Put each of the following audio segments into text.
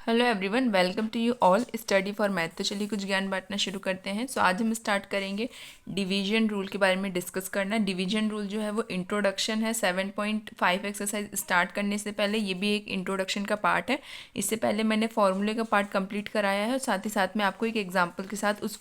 Hello everyone, welcome to you all study for math. तो चलिए कुछ ज्ञान बांटना शुरू करते हैं। सो आज हम स्टार्ट करेंगे डिवीजन रूल के बारे में डिस्कस करना। डिवीजन रूल जो है वो इंट्रोडक्शन है 7.5 एक्सरसाइज स्टार्ट करने से पहले। ये भी एक इंट्रोडक्शन का पार्ट है। इससे पहले मैंने फॉर्मूले का पार्ट कंप्लीट कराया है और साथ ही साथ में आपको एक एग्जाम्पल के साथ उस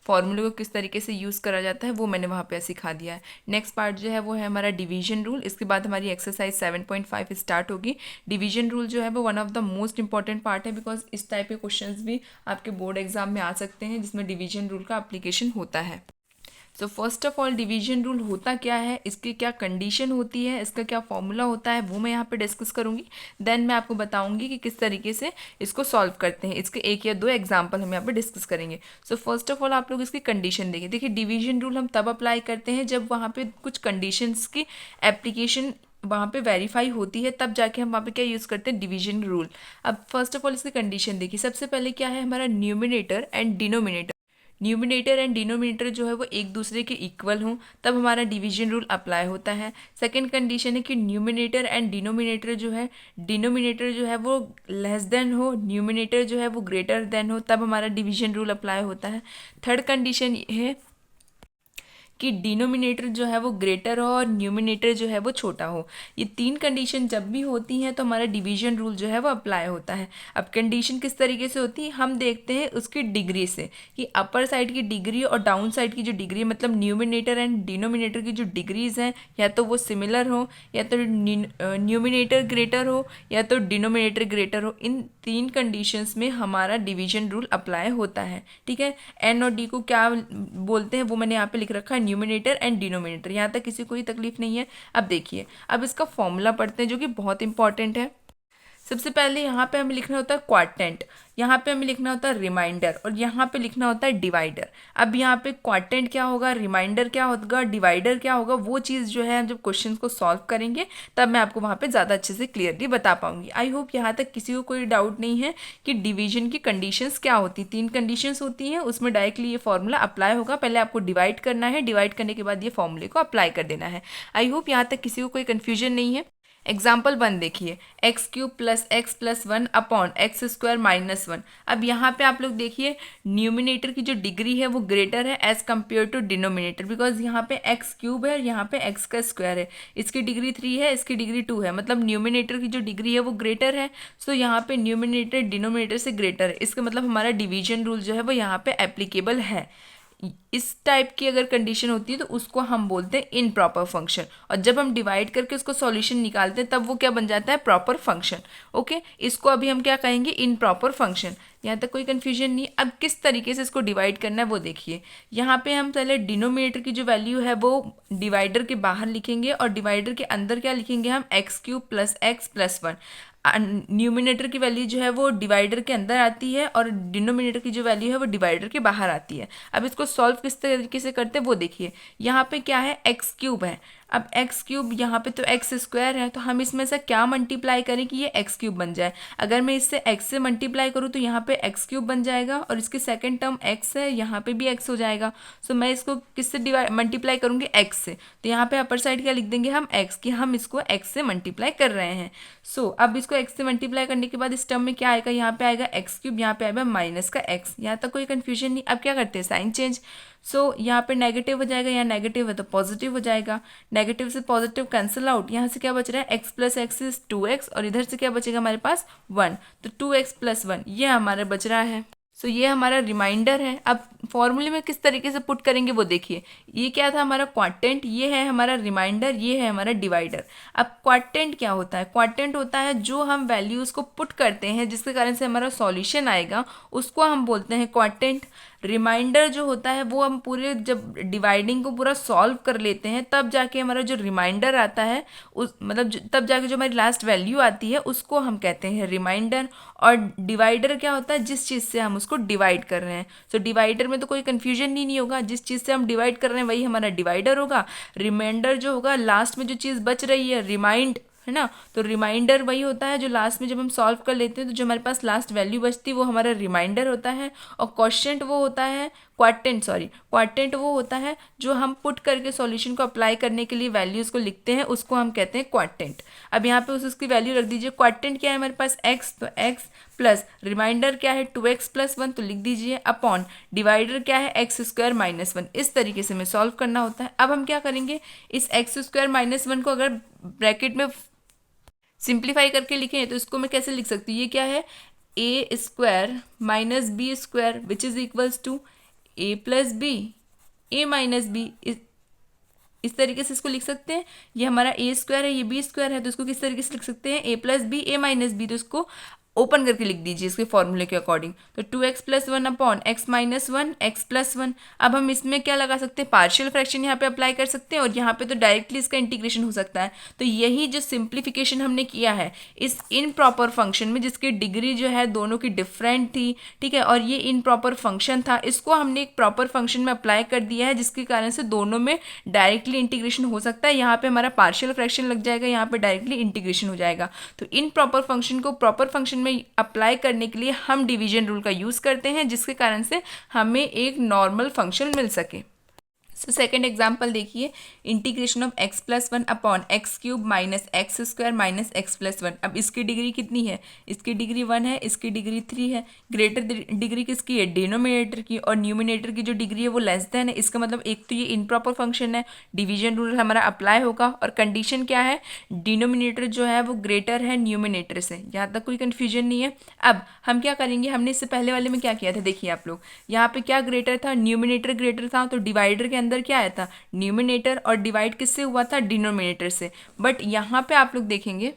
फॉर्मूले को किस तरीके से यूज़ करा जाता है वो मैंने वहाँ पे सिखा दिया है। नेक्स्ट पार्ट जो है वो है हमारा डिवीजन रूल। इसके बाद हमारी एक्सरसाइज 7.5 स्टार्ट होगी। डिवीजन रूल जो है वो one of the most important part है, बिकॉज इस टाइप के क्वेश्चंस भी आपके बोर्ड एग्जाम में आ सकते हैं जिसमें डिवीजन रूल का एप्लीकेशन होता है। So first of all division rule होता क्या है, इसकी क्या कंडीशन होती है, इसका क्या फॉर्मूला होता है, वो मैं यहाँ पे डिस्कस करूँगी। देन मैं आपको बताऊँगी कि किस तरीके से इसको सॉल्व करते हैं। इसके एक या दो एग्जाम्पल हम यहाँ पे डिस्कस करेंगे। सो फर्स्ट ऑफ ऑल आप लोग इसकी कंडीशन देखिए डिवीजन रूल हम तब अप्लाई करते हैं जब वहाँ पे कुछ कंडीशंस की एप्लीकेशन वहाँ पे वेरीफाई होती है, तब जाके हम वहाँ पे क्या यूज़ करते हैं, डिवीजन रूल। अब फर्स्ट ऑफ ऑल इसकी कंडीशन देखिए। सबसे पहले क्या है, हमारा numerator and denominator. Numerator and denominator जो है वो एक दूसरे के इक्वल हों, तब हमारा डिवीजन रूल अप्लाई होता है। सेकंड कंडीशन है कि न्यूमिनेटर एंड डिनोमिनेटर जो है, डिनोमिनेटर जो है वो लेस देन हो, न्यूमिनेटर जो है वो ग्रेटर देन हो, तब हमारा डिवीजन रूल अप्लाई होता है। थर्ड कंडीशन ये है कि डिनोमिनेटर जो है वो ग्रेटर हो और न्यूमिनेटर जो है वो छोटा हो। ये तीन कंडीशन जब भी होती हैं तो हमारा डिवीजन रूल जो है वो अप्लाई होता है। अब कंडीशन किस तरीके से होती है हम देखते हैं उसकी डिग्री से, कि अपर साइड की डिग्री और डाउन साइड की जो डिग्री, मतलब न्यूमिनेटर एंड डिनोमिनेटर की जो डिग्रीज हैं, या तो वो सिमिलर हो, या तो न्यूमिनेटर ग्रेटर हो, या तो डिनोमिनेटर ग्रेटर हो। इन तीन कंडीशंस में हमारा डिवीजन रूल अप्लाई होता है। ठीक है, एन और डी को क्या बोलते हैं वो मैंने यहाँ पे लिख रखा है, न्यूमिनेटर एंड डिनोमिनेटर। यहाँ तक किसी कोई तकलीफ नहीं है। अब देखिए, अब इसका फॉर्मूला पढ़ते हैं जो कि बहुत इंपॉर्टेंट है। सबसे पहले यहाँ पे हमें लिखना होता है क्वार्टेंट, यहाँ पे हमें लिखना होता है रिमाइंडर, और यहाँ पे लिखना होता है डिवाइडर। अब यहाँ पे क्वार्टेंट क्या होगा, रिमाइंडर क्या होगा, डिवाइडर क्या होगा, वो चीज़ जो है हम जब क्वेश्चन को सॉल्व करेंगे तब मैं आपको वहाँ पे ज़्यादा अच्छे से क्लियरली बता पाऊंगी। आई होप यहाँ तक किसी को कोई डाउट नहीं है कि डिवीजन की कंडीशंस क्या होती। तीन कंडीशंस होती हैं, उसमें डायरेक्टली ये फॉर्मूला अप्लाई होगा। पहले आपको डिवाइड करना है, डिवाइड करने के बाद ये फॉर्मूले को अप्लाई कर देना है। आई होप यहाँ तक किसी को कोई कन्फ्यूजन नहीं है। एग्जाम्पल 1 देखिए, x cube plus x plus 1 upon x square minus 1। अब यहाँ पे आप लोग देखिए न्यूमिनेटर की जो डिग्री है वो ग्रेटर है as compare to denominator, because यहाँ पे एक्स क्यूब है और यहाँ पे एक्स का स्क्वायर है। इसकी डिग्री 3 है, इसकी डिग्री 2 है, मतलब न्यूमिनेटर की जो डिग्री है वो ग्रेटर है। सो यहाँ पे न्यूमिनेटर डिनोमिनेटर से ग्रेटर है, इसका मतलब हमारा डिवीजन रूल जो है वो यहाँ पे एप्लीकेबल है। इस टाइप की अगर कंडीशन होती है तो उसको हम बोलते हैं इनप्रॉपर फंक्शन, और जब हम डिवाइड करके उसको सॉल्यूशन निकालते हैं तब वो क्या बन जाता है, प्रॉपर फंक्शन। ओके, इसको अभी हम क्या कहेंगे, इनप्रॉपर फंक्शन। यहाँ तक कोई कंफ्यूजन नहीं। अब किस तरीके से इसको डिवाइड करना है वो देखिए। यहाँ पे हम पहले डिनोमिनेटर की जो वैल्यू है वो डिवाइडर के बाहर लिखेंगे, और डिवाइडर के अंदर क्या लिखेंगे हम, x cube plus x plus 1। Numerator की वैल्यू जो है वो डिवाइडर के अंदर आती है और डिनोमिनेटर की जो वैल्यू है वो डिवाइडर के बाहर आती है। अब इसको सॉल्व किस तरीके से करते हैं वो देखिए। यहाँ पे क्या है, एक्स क्यूब है। अब एक्स क्यूब यहाँ पे तो एक्स स्क्वायर है, तो हम इसमें से क्या मल्टीप्लाई करें कि ये एक्स क्यूब बन जाए। अगर मैं इससे एक्स से मल्टीप्लाई करूँ तो यहाँ पे एक्स क्यूब बन जाएगा, और इसकी सेकंड टर्म एक्स है, यहाँ पे भी एक्स हो जाएगा। सो मैं इसको किससे डिवाइड मल्टीप्लाई करूँगी, एक्स से। तो यहाँ पे अपर साइड क्या लिख देंगे हम, एक्स, कि हम इसको एक्स से मल्टीप्लाई कर रहे हैं। सो अब इसको एक्स से मल्टीप्लाई करने के बाद इस टर्म में क्या आएगा, यहाँ पे आएगा एक्स क्यूब, यहाँ पे आएगा माइनस का एक्स। यहाँ तक कोई कंफ्यूजन नहीं। अब क्या करते हैं, साइन चेंज। सो यहाँ पे नेगेटिव हो जाएगा, यहाँ नेगेटिव है तो पॉजिटिव हो जाएगा। नेगेटिव से पॉजिटिव कैंसिल आउट, यहाँ से क्या बच रहा है, x plus x is 2x, और इधर से क्या बचेगा हमारे पास 1, तो 2x प्लस 1 ये हमारा बच रहा है। सो ये हमारा रिमाइंडर है। अब फॉर्मूले में किस तरीके से पुट करेंगे वो देखिए। ये क्या था हमारा क्वार्टेंट, ये है हमारा रिमाइंडर, ये है हमारा डिवाइडर। अब क्वार्टेंट क्या होता है, क्वार्टेंट होता है जो हम वैल्यूज़ को पुट करते हैं जिसके कारण से हमारा सॉल्यूशन आएगा, उसको हम बोलते हैं क्वार्टेंट। रिमाइंडर जो होता है वो हम पूरे जब डिवाइडिंग को पूरा सॉल्व कर लेते हैं तब जाके हमारा जो रिमाइंडर आता है उस मतलब तब जाके जो हमारी लास्ट वैल्यू आती है उसको हम कहते हैं रिमाइंडर। और डिवाइडर क्या होता है, जिस चीज़ से हम उसको डिवाइड कर रहे हैं। सो डिवाइडर में तो कोई कन्फ्यूजन नहीं होगा, जिस चीज़ से हम डिवाइड कर रहे हैं वही हमारा डिवाइडर होगा। रिमाइंडर जो होगा, लास्ट में जो चीज़ बच रही है, रिमाइंड है ना, तो रिमाइंडर वही होता है जो लास्ट में जब हम सॉल्व कर लेते हैं तो जो हमारे पास लास्ट वैल्यू बचती है वो हमारा रिमाइंडर होता है। और क्वेश्चन वो होता है, क्वार्टेंट वो होता है जो हम पुट करके सॉल्यूशन को अप्लाई करने के लिए वैल्यूज़ को लिखते हैं, उसको हम कहते हैं क्वार्टेंट। अब यहाँ पे उसकी वैल्यू रख दीजिए। क्वार्टेंट क्या है हमारे पास, एक्स, तो एक्स प्लस रिमाइंडर क्या है 2x प्लस 1, तो लिख दीजिए अपॉन डिवाइडर क्या है एक्स स्क्वायर माइनस 1। इस तरीके से हमें सॉल्व करना होता है। अब हम क्या करेंगे, इस एक्स स्क्वायर माइनस 1 को अगर ब्रैकेट में सिंप्लीफाई करके लिखें तो इसको मैं कैसे लिख सकती हूँ, ये क्या है A square minus B square which is equals to A plus B, A minus B. इस तरीके से इसको लिख सकते हैं। ये हमारा ए स्क्वायर है, ये बी स्क्वायर है, तो इसको किस तरीके से लिख सकते हैं, ए plus B A minus B. तो इसको ओपन करके लिख दीजिए इसके फॉर्मूले के अकॉर्डिंग। तो 2x plus 1 upon x minus 1 x plus 1। अब हम इसमें क्या लगा सकते हैं, पार्शियल फ्रैक्शन यहाँ पे अप्लाई कर सकते हैं और यहाँ पे तो डायरेक्टली इसका इंटीग्रेशन हो सकता है। तो यही जो सिंप्लीफिकेशन हमने किया है इस इनप्रॉपर फंक्शन में, जिसकी डिग्री जो है दोनों की डिफरेंट थी, ठीक है, और ये इनप्रॉपर फंक्शन था, इसको हमने एक प्रॉपर फंक्शन में अप्लाई कर दिया है, जिसके कारण से दोनों में डायरेक्टली इंटीग्रेशन हो सकता है। यहाँ पे हमारा पार्शियल फ्रैक्शन लग जाएगा, यहाँ पे डायरेक्टली इंटीग्रेशन हो जाएगा। तो इनप्रॉपर फंक्शन को प्रॉपर फंक्शन में अप्लाई करने के लिए हम डिवीजन रूल का यूज़ करते हैं, जिसके कारण से हमें एक नॉर्मल फंक्शन मिल सके। सो सेकेंड एग्जाम्पल देखिए, integration of x plus 1 upon x cube minus x square minus x plus 1। अब इसकी डिग्री कितनी है, इसकी डिग्री 1 है, इसकी डिग्री 3 है। ग्रेटर डिग्री किसकी है, डिनोमिनेटर की, और न्यूमिनेटर की जो डिग्री है वो लेस देन है। इसका मतलब एक तो ये इनप्रॉपर फंक्शन है, डिवीजन रूल हमारा अप्लाई होगा, और कंडीशन क्या है, डिनोमिनेटर जो है वो ग्रेटर है न्यूमिनेटर से। यहाँ तक कोई कन्फ्यूजन नहीं है। अब हम क्या करेंगे, हमने इससे पहले वाले में क्या किया था, देखिए आप लोग, यहाँ पे क्या ग्रेटर था, न्यूमिनेटर ग्रेटर था, तो डिवाइडर के अंदर क्या आया था, न्यूमिनेटर, और डिवाइड किससे हुआ था, डिनोमिनेटर से। बट यहाँ पे आप लोग देखेंगे,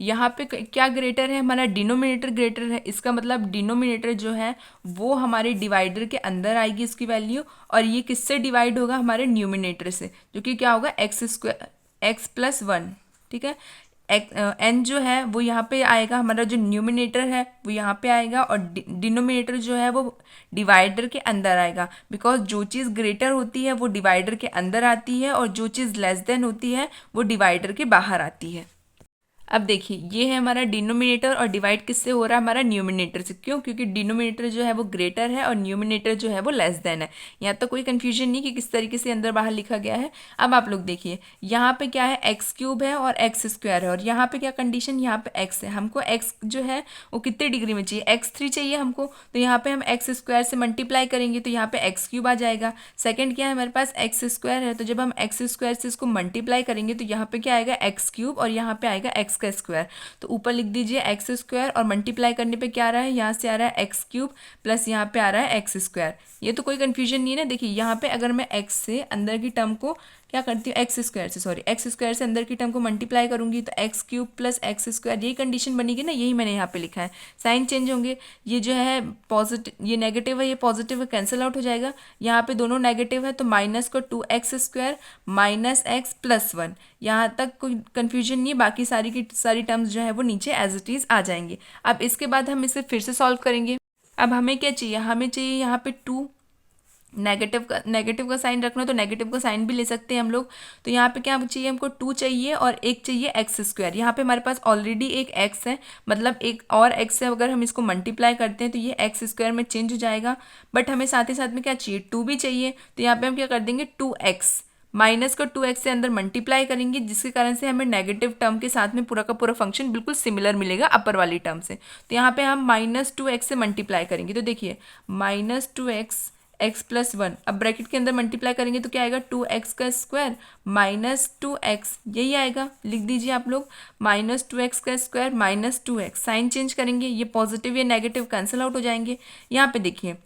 यहाँ पे क्या ग्रेटर है, हमारा डिनोमिनेटर ग्रेटर है। इसका मतलब डिनोमिनेटर जो है वो हमारे डिवाइडर के अंदर आएगी इसकी वैल्यू, और ये किससे डिवाइड होगा, हमारे न्यूमिनेटर से, जो कि क्या होगा एक्स स्क्वायर एक्स प्लस 1, ठीक है। एन जो है वो यहाँ पे आएगा, हमारा जो न्यूमिनेटर है वो यहाँ पे आएगा, और डिनोमिनेटर जो है वो डिवाइडर के अंदर आएगा। बिकॉज जो चीज़ ग्रेटर होती है वो डिवाइडर के अंदर आती है, और जो चीज़ लेस देन होती है वो डिवाइडर के बाहर आती है। अब देखिए ये है हमारा डिनोमिनेटर, और डिवाइड किससे हो रहा है, हमारा न्यूमिनेटर से। क्यों, क्योंकि डिनोमिनेटर जो है वो ग्रेटर है और न्यूमिनेटर जो है वो लेस देन है। यहाँ तो कोई कंफ्यूजन नहीं कि किस तरीके से अंदर बाहर लिखा गया है। अब आप लोग देखिए, यहाँ पे क्या है, एक्स क्यूब है और एक्स स्क्वायर है, और यहाँ पे क्या कंडीशन, यहाँ पे एक्स है। हमको एक्स जो है वो कितने डिग्री में चाहिए, x3 चाहिए हमको, तो यहाँ पे हम एक्स स्क्वायर से मल्टीप्लाई करेंगे तो यहाँ पे एक्स क्यूब आ जाएगा। सेकेंड क्या है, हमारे पास एक्स स्क्वायर है, तो जब हम एक्स स्क्वायर से इसको मल्टीप्लाई करेंगे तो यहाँ पे क्या आएगा, एक्स क्यूब, और यहाँ पे आएगा एक्स का स्क्वायर। तो ऊपर लिख दीजिए एक्स स्क्वायर, और मल्टीप्लाई करने पे क्या आ रहा है, यहाँ से आ रहा है एक्स क्यूब प्लस यहाँ पे आ रहा है एक्स स्क्वायर। ये तो कोई कंफ्यूजन नहीं है ना। देखिए यहाँ पे अगर मैं एक्स से अंदर की टर्म को क्या करती हूँ, एक्स स्क्वायर से अंदर की टर्म को मल्टीप्लाई करूंगी तो x cube plus x square, यही कंडीशन बनेगी ना, यही मैंने यहाँ पे लिखा है। साइन चेंज होंगे, ये जो है पॉजिटिव, ये नेगेटिव है, ये पॉजिटिव है, कैंसिल आउट हो जाएगा। यहाँ पे दोनों नेगेटिव है तो माइनस को 2x square minus x plus 1, यहाँ तक कोई कन्फ्यूजन नहीं है। बाकी सारी की सारी टर्म्स जो है वो नीचे एज इट इज़ आ जाएंगे। अब इसके बाद हम इसे फिर से सॉल्व करेंगे। अब हमें क्या चाहिए, हमें चाहिए यहाँ पे 2, नेगेटिव का साइन रखना तो नेगेटिव का साइन भी ले सकते हैं हम लोग। तो यहाँ पे क्या चाहिए, हमको 2 चाहिए और एक चाहिए एक्स स्क्वायर। यहाँ पे हमारे पास ऑलरेडी एक एक्स है, मतलब एक और एक्स से अगर हम इसको मल्टीप्लाई करते हैं तो ये एक्स स्क्वायर में चेंज हो जाएगा। बट हमें साथ ही साथ में क्या चाहिए, 2 भी चाहिए। तो यहाँ पे हम क्या कर देंगे, 2x माइनस को 2x से अंदर मल्टीप्लाई करेंगे, जिसके कारण से हमें नेगेटिव टर्म के साथ में पूरा का पूरा फंक्शन बिल्कुल सिमिलर मिलेगा अपर वाली टर्म से। तो यहाँ पे हम -2x से मल्टीप्लाई करेंगे, तो देखिए -2x एक्स प्लस 1, अब ब्रैकेट के अंदर मल्टीप्लाई करेंगे तो क्या आएगा, 2x का स्क्वायर -2x, यही आएगा। लिख दीजिए आप लोग -2x का स्क्वायर -2x, साइन चेंज करेंगे, ये पॉजिटिव ये नेगेटिव कैंसिल आउट हो जाएंगे। यहाँ पे देखिए,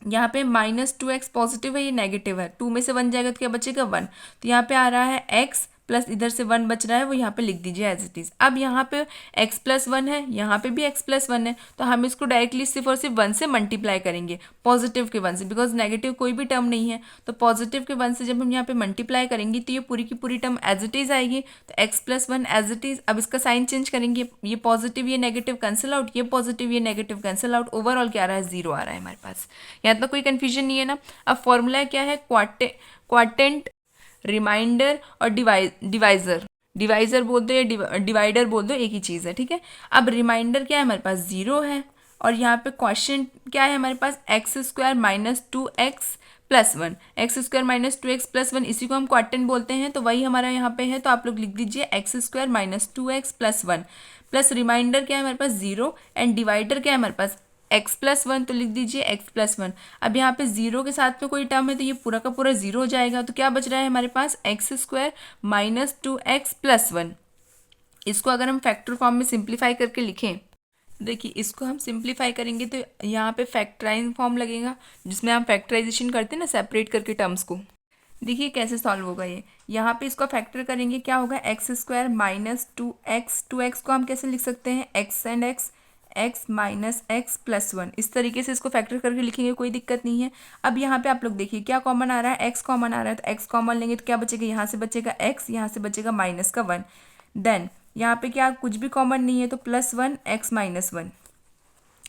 यहाँ पे -2x पॉजिटिव है, ये नेगेटिव है, 2 में से 1 जाएगा तो क्या बचेगा, 1। तो यहाँ पे आ रहा है x प्लस इधर से 1 बच रहा है, वो यहाँ पे लिख दीजिए एज इट इज़। अब यहाँ पे x प्लस 1 है, यहाँ पे भी x प्लस 1 है, तो हम इसको डायरेक्टली सिर्फ और सिर्फ 1 से मल्टीप्लाई करेंगे, पॉजिटिव के 1 से, बिकॉज नेगेटिव कोई भी टर्म नहीं है। तो पॉजिटिव के 1 से जब हम यहाँ पे मल्टीप्लाई करेंगे तो ये पूरी की पूरी टर्म एज इट इज़ आएगी, तो x plus 1 as it is. अब इसका साइन चेंज करेंगे, ये पॉजिटिव ये नेगेटिव कैंसिल आउट, ये पॉजिटिव ये नेगेटिव कैंसिल आउट, ओवरऑल क्या आ रहा है, 0 आ रहा है हमारे पास। यहाँ तक कोई कन्फ्यूजन नहीं है ना। अब फॉर्मूला क्या है, क्वाटेंट, रिमाइंडर और डिवाइजर बोल दो या डिवाइडर बोल दो, एक ही चीज़ है, ठीक है। अब रिमाइंडर क्या है, हमारे पास 0 है, और यहाँ पे क्वेश्चन क्या है हमारे पास, X square -2x plus 1, X square -2x plus 1, इसी को हम क्वाटेंट बोलते हैं, तो वही हमारा यहाँ पे है। तो आप लोग लिख दीजिए x square -2x plus 1 plus remainder क्या है हमारे पास 0 एंड डिवाइडर क्या है हमारे पास x+1, तो लिख दीजिए x+1। अब यहाँ पे 0 के साथ में कोई टर्म है तो ये पूरा का पूरा 0 हो जाएगा, तो क्या बच रहा है हमारे पास x² माइनस 2x+1। इसको अगर हम फैक्टर फॉर्म में सिंप्लीफाई करके लिखें, देखिए इसको हम सिंप्लीफाई करेंगे तो यहाँ पे फैक्टराइज फॉर्म लगेगा, जिसमें हम फैक्टराइजेशन करते हैं ना सेपरेट करके टर्म्स को। देखिए कैसे सॉल्व होगा ये, यहाँ पे इसको फैक्टर करेंगे, क्या होगा x² माइनस 2x को हम कैसे लिख सकते हैं x and x minus x+1, इस तरीके से इसको फैक्टर करके लिखेंगे, कोई दिक्कत नहीं है। अब यहाँ पे आप लोग देखिए क्या कॉमन आ रहा है, x कॉमन आ रहा है, तो x कॉमन लेंगे तो क्या बचेगा, यहाँ से बचेगा x, यहाँ से बचेगा -1। देन यहाँ पे क्या कुछ भी कॉमन नहीं है तो +1 x-1,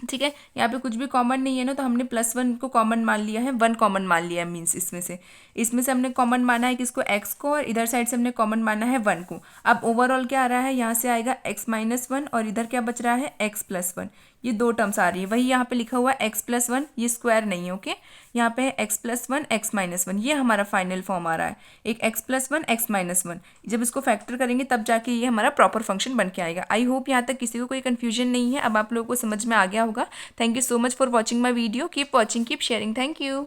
ठीक है। यहाँ पे कुछ भी कॉमन नहीं है ना, तो हमने +1 को कॉमन मान लिया है, 1 कॉमन मान लिया है, मीन्स इसमें से हमने कॉमन माना है किसको, x को, और इधर साइड से हमने कॉमन माना है 1 को। अब ओवरऑल क्या आ रहा है, यहाँ से आएगा x-1 और इधर क्या बच रहा है x+1, ये दो टर्म्स आ रही है। वही यहाँ पे लिखा हुआ है x+1, ये स्क्वायर नहीं है, ओके। यहाँ पे है x+1 x-1, ये हमारा फाइनल फॉर्म आ रहा है, एक x+1 x-1। जब इसको फैक्टर करेंगे तब जाके ये हमारा प्रॉपर फंक्शन बन के आएगा। आई होप यहाँ तक किसी को कोई कन्फ्यूजन नहीं है, अब आप लोगों को समझ में आ गया होगा। Thank you so much for watching my video, keep watching, keep sharing, thank you.